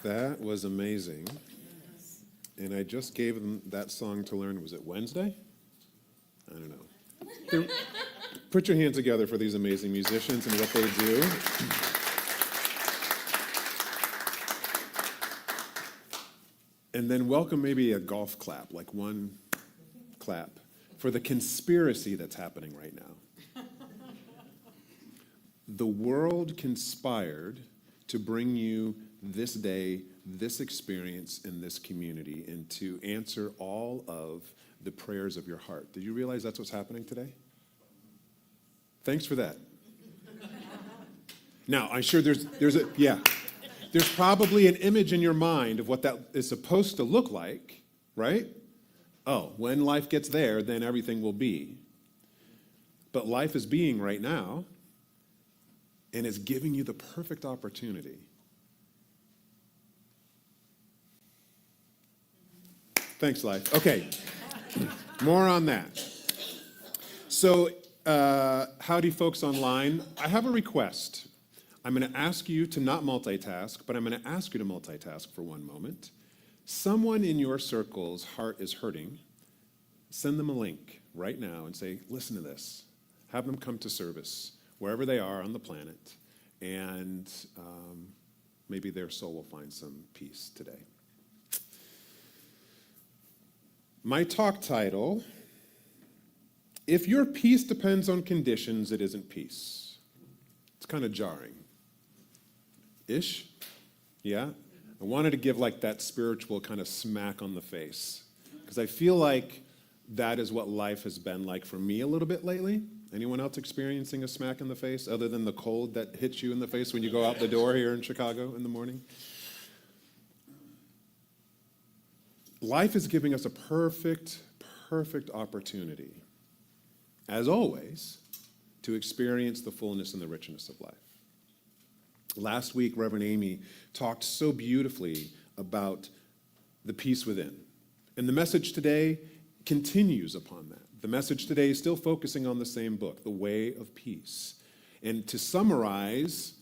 That was amazing. And I just gave them that song to learn. Was it Wednesday? I don't know. Put your hands together for these amazing musicians and what they do. And then welcome maybe a golf clap, like one clap, for the conspiracy that's happening right now. The world conspired to bring you this day, this experience in this community, and to answer all of the prayers of your heart. Did you realize that's what's happening today? Thanks for that. Now, I'm sure there's probably an image in your mind of what that is supposed to look like, right? Oh, when life gets there, then everything will be. But life is being right now, and it's giving you the perfect opportunity. Thanks, life. Okay, more on that. So, howdy folks online. I have a request. I'm going to ask you to not multitask, but I'm going to ask you to multitask for one moment. Someone in your circle's heart is hurting. Send them a link right now and say, listen to this. Have them come to service wherever they are on the planet, and maybe their soul will find some peace today. My talk title, If Your Peace Depends on Conditions, It Isn't Peace. It's kind of jarring-ish, yeah? I wanted to give like that spiritual kind of smack on the face, because I feel like that is what life has been like for me a little bit lately. Anyone else experiencing a smack in the face other than the cold that hits you in the face when you go out the door here in Chicago in the morning? Life is giving us a perfect opportunity, as always, to experience the fullness and the richness of life. Last week, Reverend Amy talked so beautifully about the peace within. And the message today continues upon that. The message today is still focusing on the same book, The Way of Peace. And to summarize,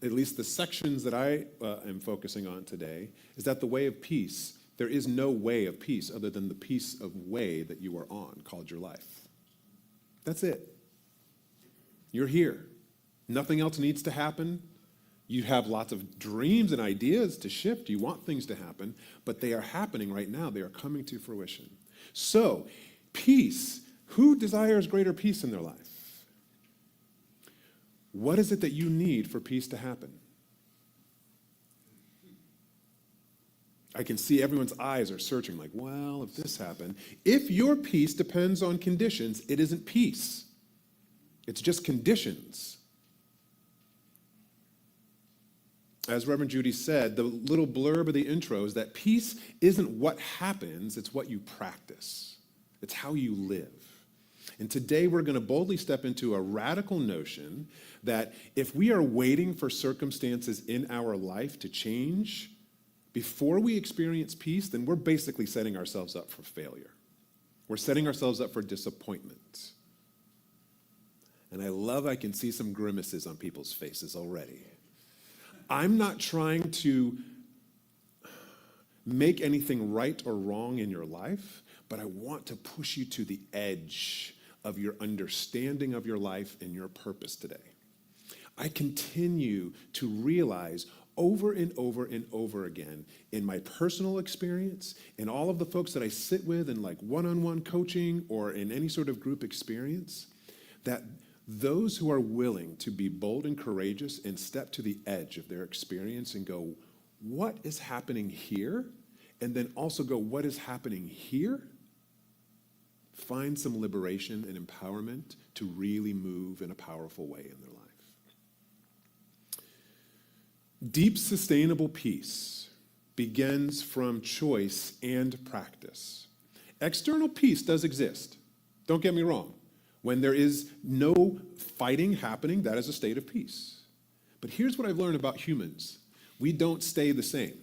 at least the sections that I am focusing on today, is that the way of peace, there is no way of peace other than the piece of way that you are on, called your life. That's it. You're here. Nothing else needs to happen. You have lots of dreams and ideas to shift. You want things to happen, but they are happening right now. They are coming to fruition. So, peace. Who desires greater peace in their life? What is it that you need for peace to happen? I can see everyone's eyes are searching like, well, if this happened. If your peace depends on conditions, it isn't peace. It's just conditions. As Reverend Judy said, the little blurb of the intro is that peace isn't what happens, it's what you practice. It's how you live. And today we're going to boldly step into a radical notion that if we are waiting for circumstances in our life to change before we experience peace, then we're basically setting ourselves up for failure. We're setting ourselves up for disappointment. And I can see some grimaces on people's faces already. I'm not trying to make anything right or wrong in your life, but I want to push you to the edge of your understanding of your life and your purpose today. I continue to realize over and over and over again in my personal experience, in all of the folks that I sit with in like one-on-one coaching or in any sort of group experience, that those who are willing to be bold and courageous and step to the edge of their experience and go, what is happening here? And then also go, what is happening here? Find some liberation and empowerment to really move in a powerful way in their life. Deep, sustainable peace begins from choice and practice. External peace does exist. Don't get me wrong. When there is no fighting happening, that is a state of peace. But here's what I've learned about humans. We don't stay the same.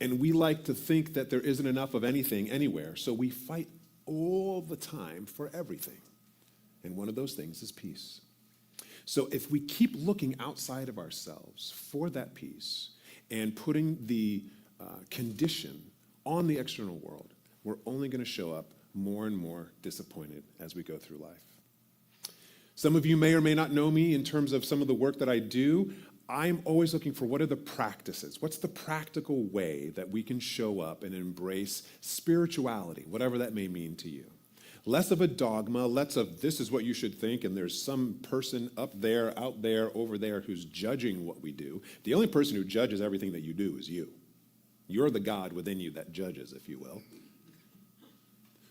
And we like to think that there isn't enough of anything anywhere, so we fight all the time for everything. And one of those things is peace. So if we keep looking outside of ourselves for that peace, and putting the condition on the external world, we're only going to show up more and more disappointed as we go through life. Some of you may or may not know me in terms of some of the work that I do. I'm always looking for what are the practices? What's the practical way that we can show up and embrace spirituality, whatever that may mean to you? Less of a dogma, less of this is what you should think, and there's some person up there, out there, over there who's judging what we do. The only person who judges everything that you do is you. You're the God within you that judges, if you will.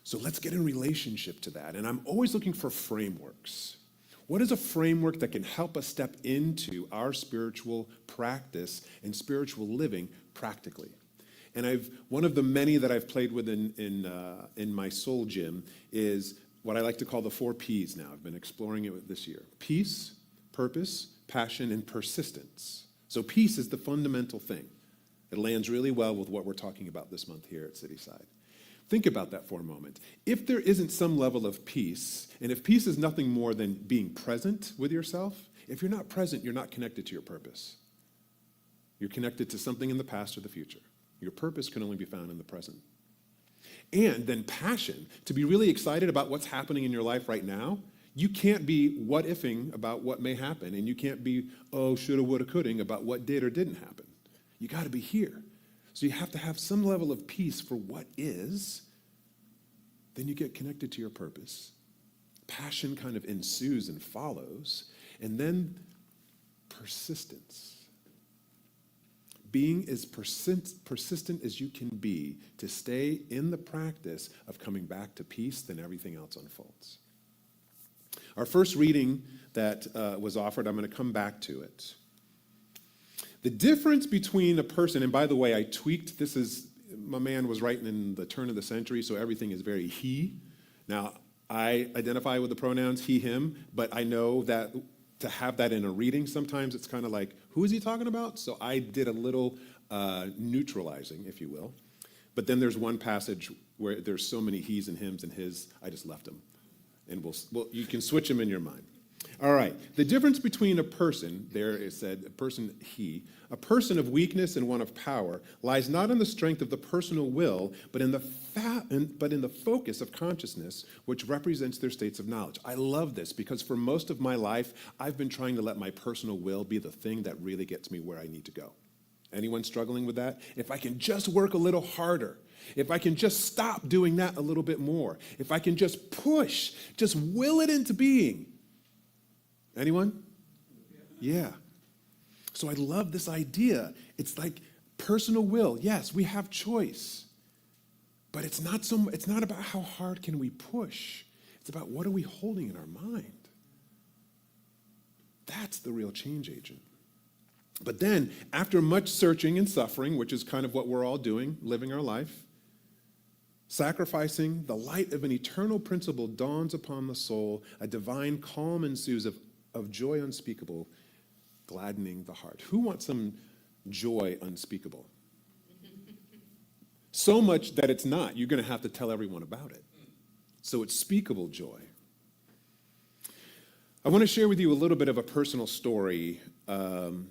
So let's get in relationship to that. And I'm always looking for frameworks. What is a framework that can help us step into our spiritual practice and spiritual living practically? And one of the many that I've played with in my soul gym is what I like to call the 4 Ps now. I've been exploring it this year. Peace, purpose, passion, and persistence. So peace is the fundamental thing. It lands really well with what we're talking about this month here at Cityside. Think about that for a moment. If there isn't some level of peace, and if peace is nothing more than being present with yourself, if you're not present, you're not connected to your purpose. You're connected to something in the past or the future. Your purpose can only be found in the present. And then passion, to be really excited about what's happening in your life right now. You can't be what-ifing about what may happen, and you can't be, shoulda, woulda, coulda about what did or didn't happen. You got to be here. So you have to have some level of peace for what is. Then you get connected to your purpose. Passion kind of ensues and follows. And then persistence. Being as persistent as you can be to stay in the practice of coming back to peace, then everything else unfolds. Our first reading that was offered, I'm going to come back to it. The difference between a person, and by the way, I tweaked, my man was writing in the turn of the century, so everything is very he. Now, I identify with the pronouns he, him, but I know that to have that in a reading, sometimes it's kind of like, who is he talking about? So I did a little neutralizing, if you will. But then there's one passage where there's so many he's and hims and his, I just left them. And you can switch them in your mind. All right, the difference between a person, there it said, a person, he, a person of weakness and one of power, lies not in the strength of the personal will, but in the focus of consciousness, which represents their states of knowledge. I love this because for most of my life, I've been trying to let my personal will be the thing that really gets me where I need to go. Anyone struggling with that? If I can just work a little harder, if I can just stop doing that a little bit more, if I can just push, just will it into being. Anyone? Yeah. So I love this idea. It's like personal will. Yes, we have choice. But it's not about how hard can we push. It's about what are we holding in our mind. That's the real change agent. But then, after much searching and suffering, which is kind of what we're all doing, living our life, sacrificing, the light of an eternal principle dawns upon the soul, a divine calm ensues of joy unspeakable, gladdening the heart. Who wants some joy unspeakable? So much that it's not. You're going to have to tell everyone about it. So it's speakable joy. I want to share with you a little bit of a personal story in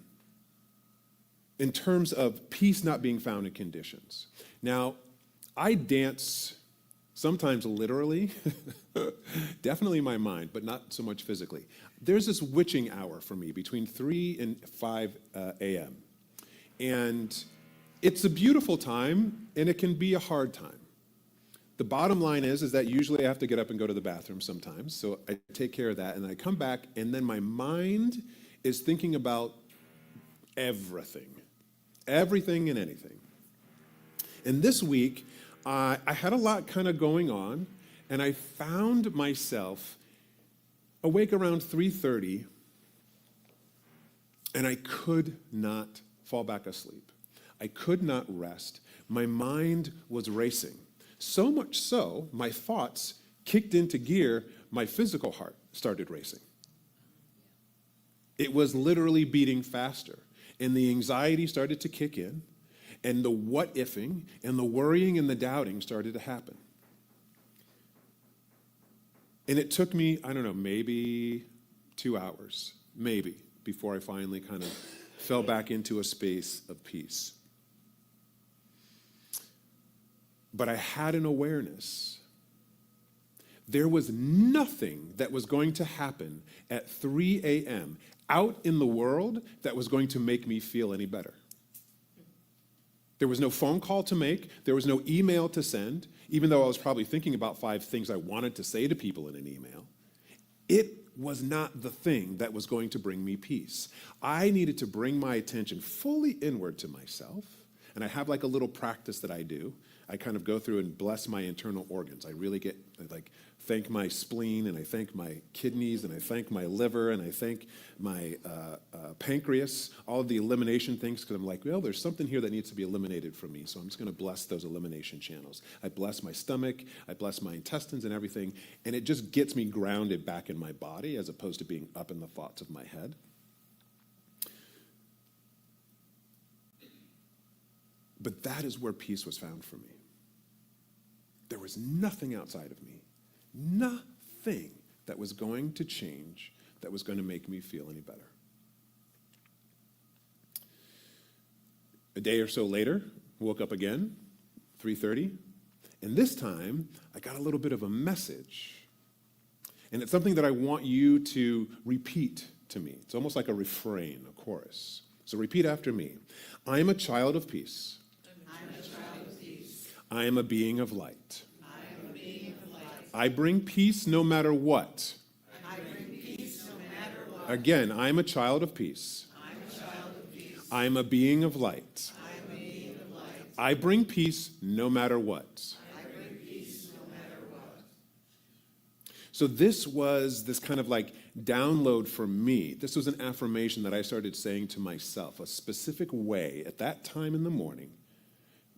terms of peace not being found in conditions. Now, I dance sometimes literally, definitely in my mind, but not so much physically. There's this witching hour for me between 3 and 5 a.m. And it's a beautiful time, and it can be a hard time. The bottom line is that usually I have to get up and go to the bathroom sometimes, so I take care of that, and I come back, and then my mind is thinking about everything and anything. And this week, I had a lot kind of going on, and I found myself awake around 3:30, and I could not fall back asleep. I could not rest. My mind was racing. So much so, my thoughts kicked into gear, my physical heart started racing. It was literally beating faster, and the anxiety started to kick in, and the what-ifing and the worrying and the doubting started to happen. And it took me, I don't know, maybe 2 hours, maybe, before I finally kind of fell back into a space of peace. But I had an awareness. There was nothing that was going to happen at 3 a.m. out in the world that was going to make me feel any better. There was no phone call to make. There was no email to send, even though I was probably thinking about 5 things I wanted to say to people in an email. It was not the thing that was going to bring me peace. I needed to bring my attention fully inward to myself, and I have like a little practice that I do. I kind of go through and bless my internal organs. I really thank my spleen, and I thank my kidneys, and I thank my liver, and I thank my pancreas, all of the elimination things, because I'm like, well, there's something here that needs to be eliminated from me, so I'm just going to bless those elimination channels. I bless my stomach, I bless my intestines and everything, and it just gets me grounded back in my body as opposed to being up in the thoughts of my head. But that is where peace was found for me. There was nothing outside of me, nothing that was going to change, that was going to make me feel any better. A day or so later, woke up again, 3:30, and this time I got a little bit of a message. And it's something that I want you to repeat to me. It's almost like a refrain, a chorus. So repeat after me. I am a child of peace. I am a being of light. I bring peace no matter what. Again, I am a child of peace. I am a being of light. I bring peace no matter what. So this was this kind of like download for me. This was an affirmation that I started saying to myself, a specific way at that time in the morning,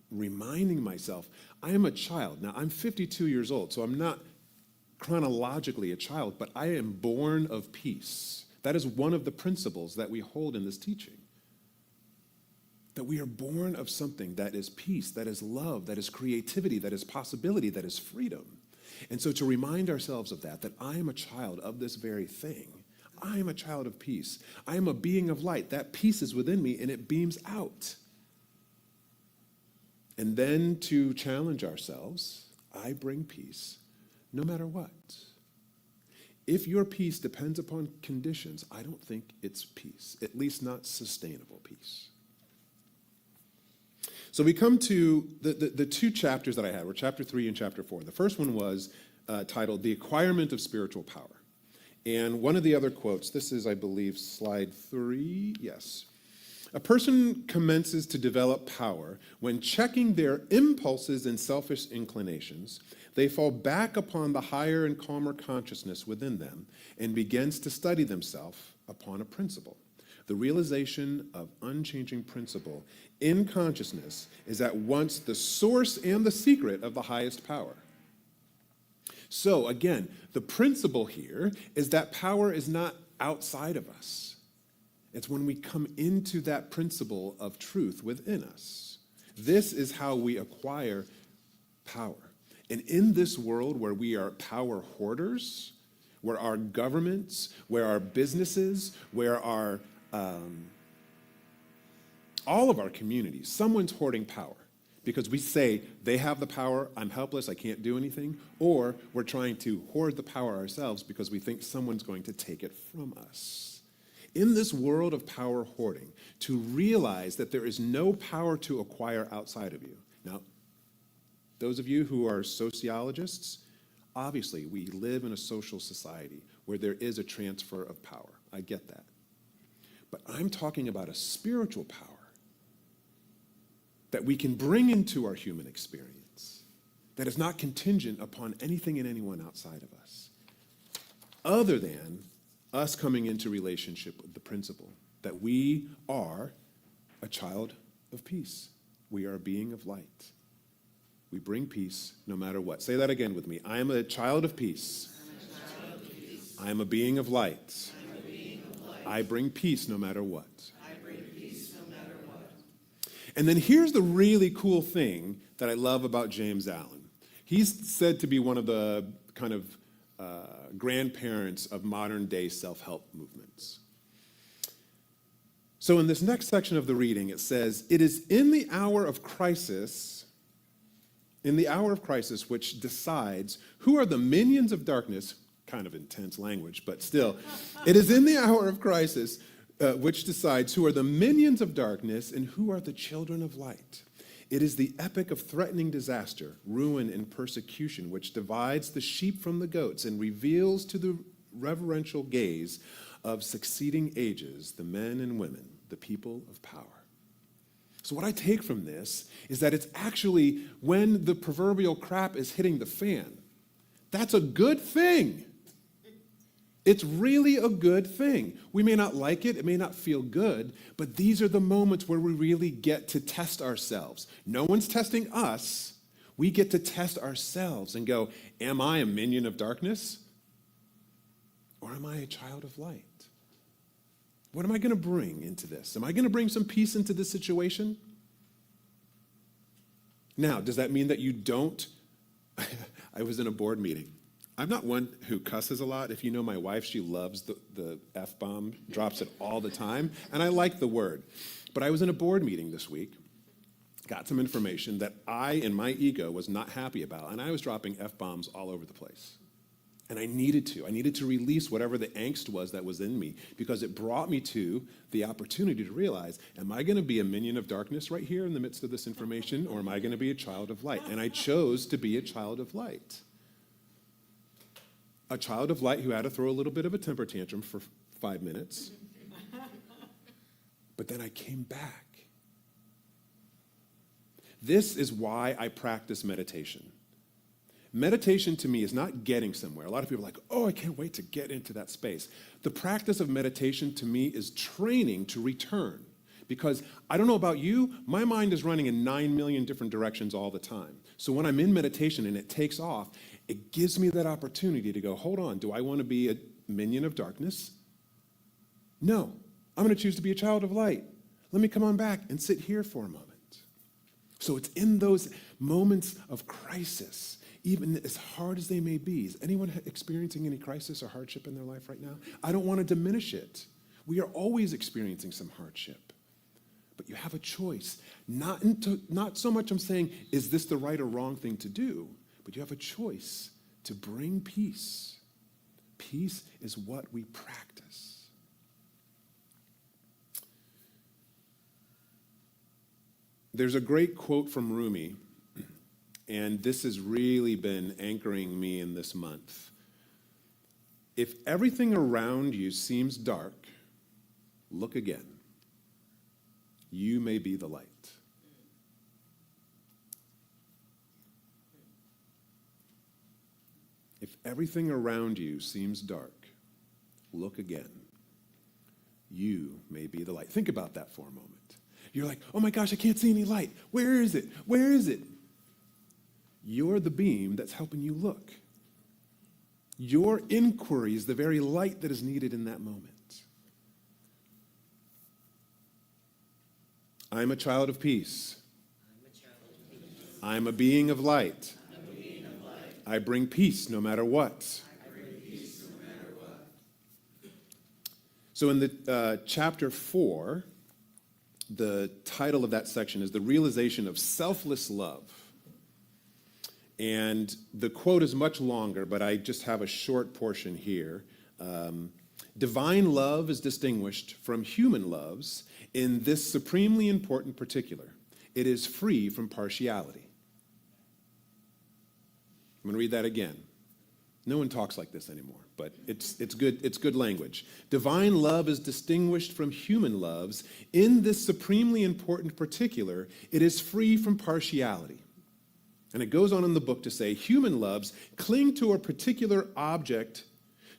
reminding myself, I am a child. Now, I'm 52 years old, so I'm not chronologically a child, but I am born of peace. That is one of the principles that we hold in this teaching. That we are born of something that is peace, that is love, that is creativity, that is possibility, that is freedom. And so to remind ourselves of that I am a child of this very thing. I am a child of peace. I am a being of light. That peace is within me and it beams out. And then to challenge ourselves, I bring peace no matter what. If your peace depends upon conditions, I don't think it's peace, at least not sustainable peace. So we come to the 2 chapters that I had, were chapter 3 and chapter 4. The first one was titled The Acquirement of Spiritual Power. And one of the other quotes, this is, I believe, slide 3, yes. A person commences to develop power when checking their impulses and selfish inclinations. They fall back upon the higher and calmer consciousness within them and begins to study themselves upon a principle. The realization of unchanging principle in consciousness is at once the source and the secret of the highest power. So again, the principle here is that power is not outside of us. It's when we come into that principle of truth within us. This is how we acquire power. And in this world where we are power hoarders, where our governments, where our businesses, where our all of our communities, someone's hoarding power because we say they have the power, I'm helpless, I can't do anything, or we're trying to hoard the power ourselves because we think someone's going to take it from us. In this world of power hoarding, to realize that there is no power to acquire outside of you. Now, those of you who are sociologists, obviously we live in a social society where there is a transfer of power. I get that. But I'm talking about a spiritual power that we can bring into our human experience that is not contingent upon anything and anyone outside of us, other than us coming into relationship with the principle that we are a child of peace. We are a being of light. We bring peace no matter what. Say that again with me. I am a child of peace. I am a being of light. I bring peace no matter what. And then here's the really cool thing that I love about James Allen. He's said to be one of the kind of grandparents of modern day self-help movements. So in this next section of the reading, it says, it is in the hour of crisis, which decides who are the minions of darkness, kind of intense language, but still, it is in the hour of crisis which decides who are the minions of darkness and who are the children of light. It is the epoch of threatening disaster, ruin, and persecution, which divides the sheep from the goats and reveals to the reverential gaze of succeeding ages the men and women, the people of power. So what I take from this is that it's actually when the proverbial crap is hitting the fan. That's a good thing. It's really a good thing. We may not like it, it may not feel good, but these are the moments where we really get to test ourselves. No one's testing us. We get to test ourselves and go, am I a minion of darkness? Or am I a child of light? What am I going to bring into this? Am I going to bring some peace into this situation? Now, does that mean that you don't? I was in a board meeting. I'm not one who cusses a lot. If you know my wife, she loves the F-bomb, drops it all the time, and I like the word. But I was in a board meeting this week, got some information that I, in my ego, was not happy about, and I was dropping F-bombs all over the place. And I needed to release whatever the angst was that was in me, because it brought me to the opportunity to realize, am I going to be a minion of darkness right here in the midst of this information, or am I going to be a child of light? And I chose to be a child of light. A child of light who had to throw a little bit of a temper tantrum for 5 minutes. But then I came back. This is why I practice meditation. Meditation to me is not getting somewhere. A lot of people are like, oh, I can't wait to get into that space. The practice of meditation to me is training to return. Because I don't know about you, my mind is running in 9 million different directions all the time. So when I'm in meditation and it takes off, it gives me that opportunity to go, hold on, do I want to be a minion of darkness? No, I'm going to choose to be a child of light. Let me come on back and sit here for a moment. So it's in those moments of crisis, even as hard as they may be. Is anyone experiencing any crisis or hardship in their life right now? I don't want to diminish it. We are always experiencing some hardship. But you have a choice. Not so much I'm saying, is this the right or wrong thing to do? But you have a choice to bring peace. Peace is what we practice. There's a great quote from Rumi, and this has really been anchoring me in this month. If everything around you seems dark, look again. You may be the light. If everything around you seems dark, look again. You may be the light. Think about that for a moment. You're like, oh my gosh, I can't see any light. Where is it? Where is it? You're the beam that's helping you look. Your inquiry is the very light that is needed in that moment. I'm a child of peace. I'm a being of light. I bring peace no matter what. So in the chapter 4, the title of that section is The Realization of Selfless Love. And the quote is much longer, but I just have a short portion here. Divine love is distinguished from human loves in this supremely important particular. It is free from partiality. I'm going to read that again. No one talks like this anymore, but it's good language. Divine love is distinguished from human loves in this supremely important particular. It is free from partiality. And it goes on in the book to say, human loves cling to a particular object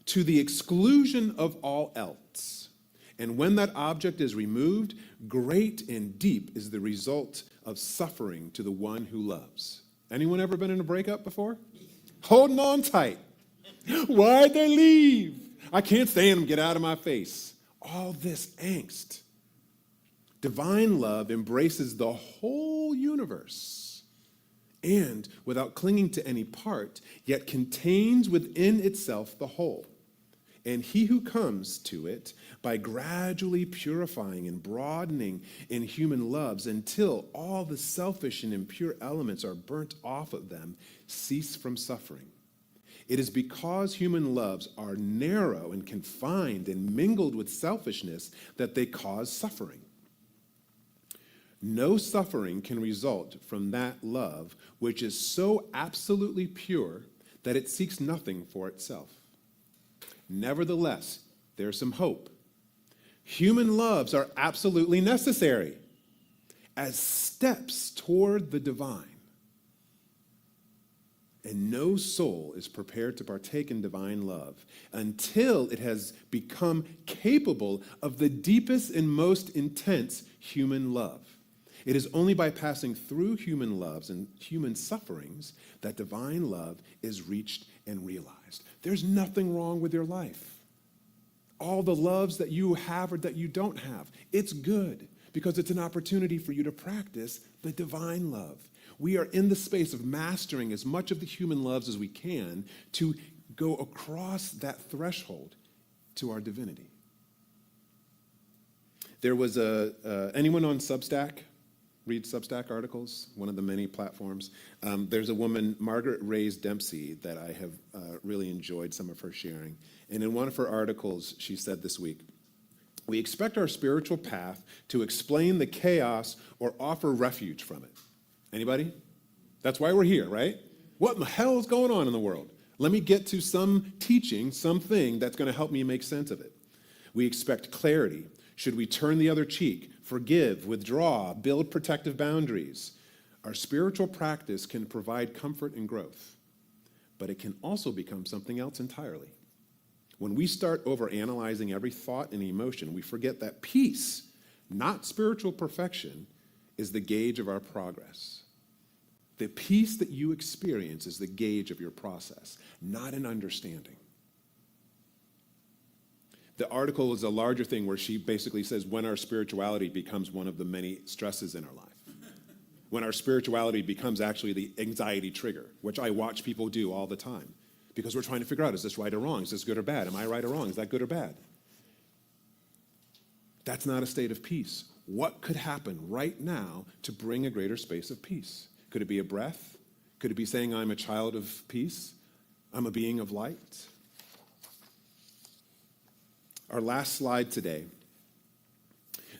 to the exclusion of all else. And when that object is removed, great and deep is the result of suffering to the one who loves. Anyone ever been in a breakup before? Holding on tight. Why'd they leave? I can't stand them. Get out of my face. All this angst. Divine love embraces the whole universe and, without clinging to any part, yet contains within itself the whole. And he who comes to it by gradually purifying and broadening in human loves until all the selfish and impure elements are burnt off of them, cease from suffering. It is because human loves are narrow and confined and mingled with selfishness that they cause suffering. No suffering can result from that love which is so absolutely pure that it seeks nothing for itself. Nevertheless, there's some hope. Human loves are absolutely necessary as steps toward the divine. And no soul is prepared to partake in divine love until it has become capable of the deepest and most intense human love. It is only by passing through human loves and human sufferings that divine love is reached and realized. There's nothing wrong with your life. All the loves that you have or that you don't have, it's good because it's an opportunity for you to practice the divine love. We are in the space of mastering as much of the human loves as we can to go across that threshold to our divinity. There was anyone on Substack? Read Substack articles, one of the many platforms. There's a woman, Margaret Reyes Dempsey, that I have really enjoyed some of her sharing. And in one of her articles, she said this week, "We expect our spiritual path to explain the chaos or offer refuge from it." Anybody? That's why we're here, right? What in the hell is going on in the world? Let me get to some teaching, something that's going to help me make sense of it. We expect clarity. Should we turn the other cheek, forgive, withdraw, build protective boundaries? Our spiritual practice can provide comfort and growth, but it can also become something else entirely. When we start overanalyzing every thought and emotion, we forget that peace, not spiritual perfection, is the gauge of our progress. The peace that you experience is the gauge of your process, not an understanding. The article is a larger thing where she basically says when our spirituality becomes one of the many stresses in our life. When our spirituality becomes actually the anxiety trigger, which I watch people do all the time. Because we're trying to figure out, is this right or wrong? Is this good or bad? Am I right or wrong? Is that good or bad? That's not a state of peace. What could happen right now to bring a greater space of peace? Could it be a breath? Could it be saying I'm a child of peace? I'm a being of light? Our last slide today.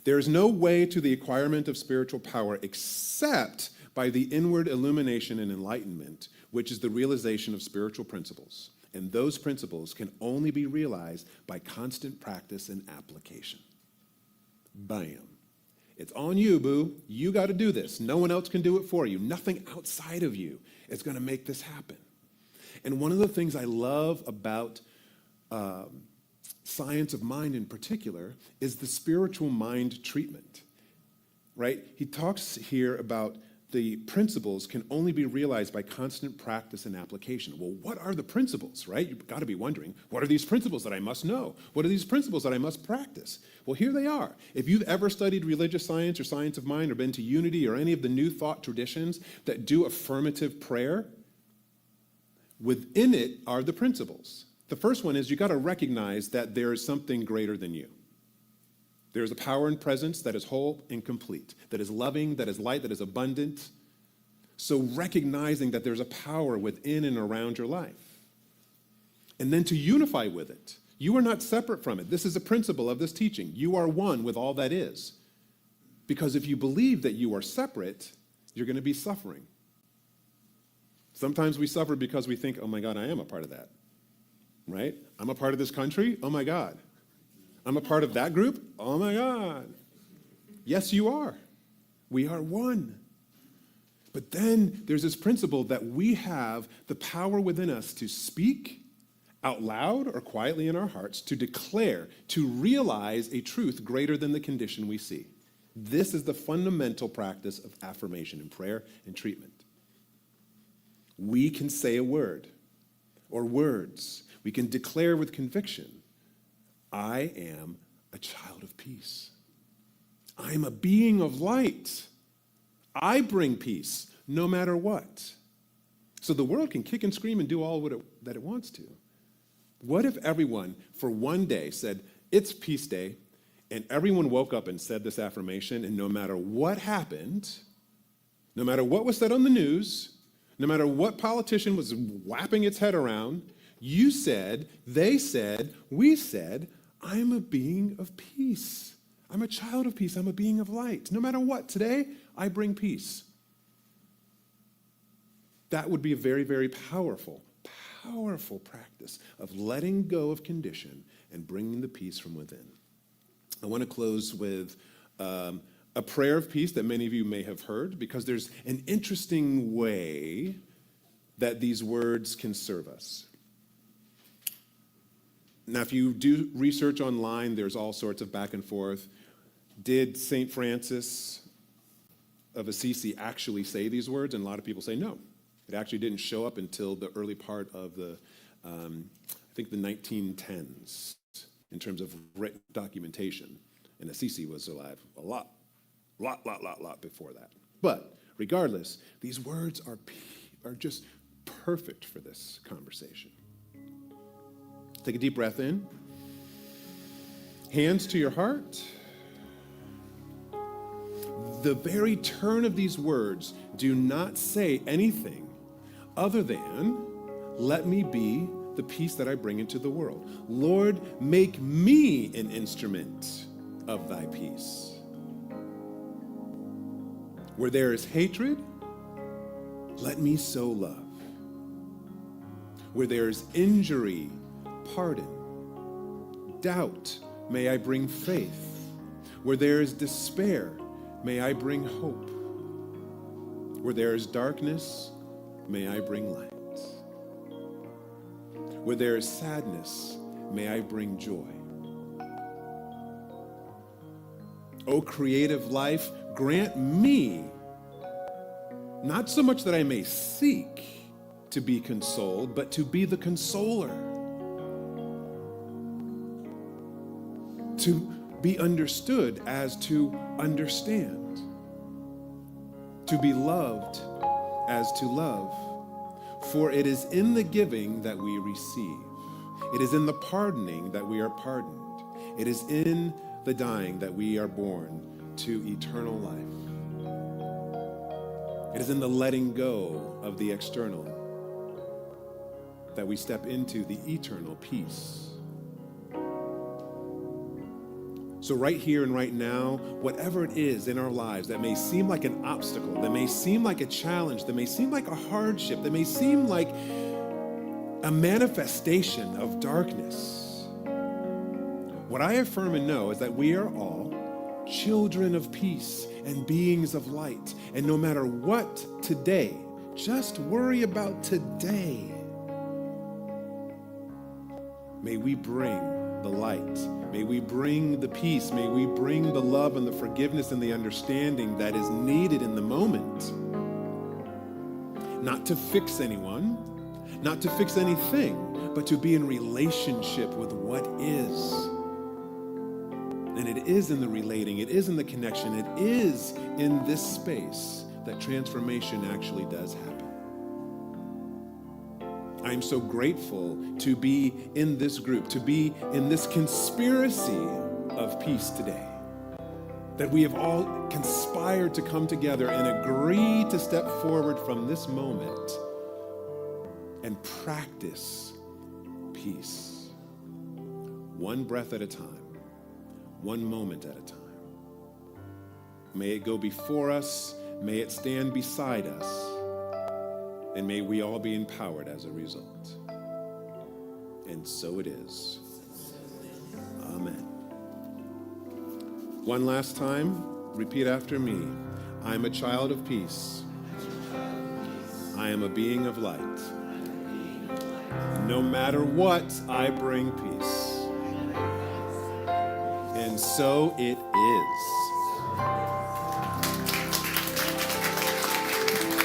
There is no way to the acquirement of spiritual power except by the inward illumination and enlightenment, which is the realization of spiritual principles. And those principles can only be realized by constant practice and application. Bam. It's on you, boo. You got to do this. No one else can do it for you. Nothing outside of you is going to make this happen. And one of the things I love about science of mind in particular is the spiritual mind treatment, right? He talks here about the principles can only be realized by constant practice and application. Well, what are the principles, right? You've got to be wondering, what are these principles that I must know? What are these principles that I must practice? Well, here they are. If you've ever studied religious science or science of mind or been to Unity or any of the new thought traditions that do affirmative prayer, within it are the principles. The first one is you got to recognize that there is something greater than you. There is a power and presence that is whole and complete, that is loving, that is light, that is abundant. So recognizing that there's a power within and around your life. And then to unify with it. You are not separate from it. This is a principle of this teaching. You are one with all that is. Because if you believe that you are separate, you're going to be suffering. Sometimes we suffer because we think, oh my God, I am a part of that. Right? I'm a part of this country? Oh my God. I'm a part of that group? Oh my God. Yes, you are. We are one. But then there's this principle that we have the power within us to speak out loud or quietly in our hearts, to declare, to realize a truth greater than the condition we see. This is the fundamental practice of affirmation in prayer and treatment. We can say a word or words. We can declare with conviction, I am a child of peace. I am a being of light. I bring peace no matter what. So the world can kick and scream and do all that it wants to. What if everyone, for one day, said, it's peace day, and everyone woke up and said this affirmation, and no matter what happened, no matter what was said on the news, no matter what politician was whapping its head around, you said, they said, we said, I am a being of peace. I'm a child of peace. I'm a being of light. No matter what, today, I bring peace. That would be a very, very powerful practice of letting go of condition and bringing the peace from within. I want to close with a prayer of peace that many of you may have heard, because there's an interesting way that these words can serve us. Now, if you do research online, there's all sorts of back and forth. Did St. Francis of Assisi actually say these words? And a lot of people say no. It actually didn't show up until the early part of the, I think the 1910s, in terms of written documentation. And Assisi was alive a lot before that. But regardless, these words are just perfect for this conversation. Take a deep breath in. Hands to your heart. The very turn of these words do not say anything other than, let me be the peace that I bring into the world. Lord, make me an instrument of thy peace. Where there is hatred, let me sow love. Where there is injury, pardon. Doubt, may I bring faith. Where there is despair, may I bring hope. Where there is darkness, may I bring light. Where there is sadness, may I bring joy. O creative life, grant me, not so much that I may seek to be consoled, but to be the consoler. To be understood as to understand. To be loved as to love. For it is in the giving that we receive. It is in the pardoning that we are pardoned. It is in the dying that we are born to eternal life. It is in the letting go of the external that we step into the eternal peace. So right here and right now, whatever it is in our lives that may seem like an obstacle, that may seem like a challenge, that may seem like a hardship, that may seem like a manifestation of darkness, what I affirm and know is that we are all children of peace and beings of light. And no matter what today, just worry about today. May we bring the light. May we bring the peace. May we bring the love and the forgiveness and the understanding that is needed in the moment. Not to fix anyone, not to fix anything, but to be in relationship with what is. And it is in the relating, it is in the connection, it is in this space that transformation actually does happen. I'm so grateful to be in this group, to be in this conspiracy of peace today. That we have all conspired to come together and agree to step forward from this moment and practice peace. One breath at a time, one moment at a time. May it go before us, may it stand beside us, and may we all be empowered as a result. And so it is. Amen. One last time, repeat after me. I am a child of peace. I am a being of light. No matter what, I bring peace. And so it is.